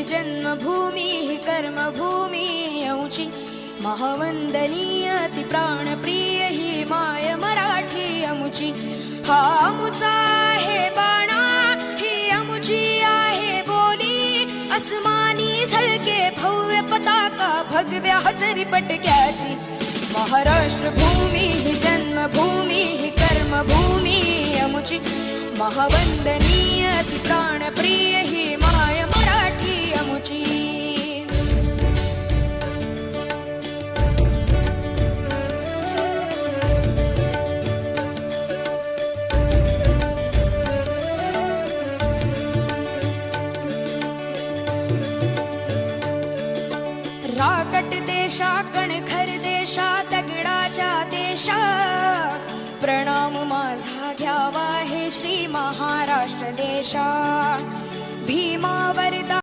ही जन्मभूमी ही कर्मभूमी आमची महावंदनीय ती प्राणप्रिय ही माय मराठी आमुची हा आमुचा आहे बाणा ही आमुची आहे बोली अस्मानी झळके भव्य पताका भगव्या हजरी पटक्याची महाराष्ट्र भूमी ही जन्मभूमी ही कर्मभूमी आमुची महावंदनीय ती प्राणप्रिय ही माय मराठी आमुची राकट देशा कणखर देशा दगडाच्या देशा प्रणाम माझा घ्यावा हे श्री महाराष्ट्र देशा भीमा वरदा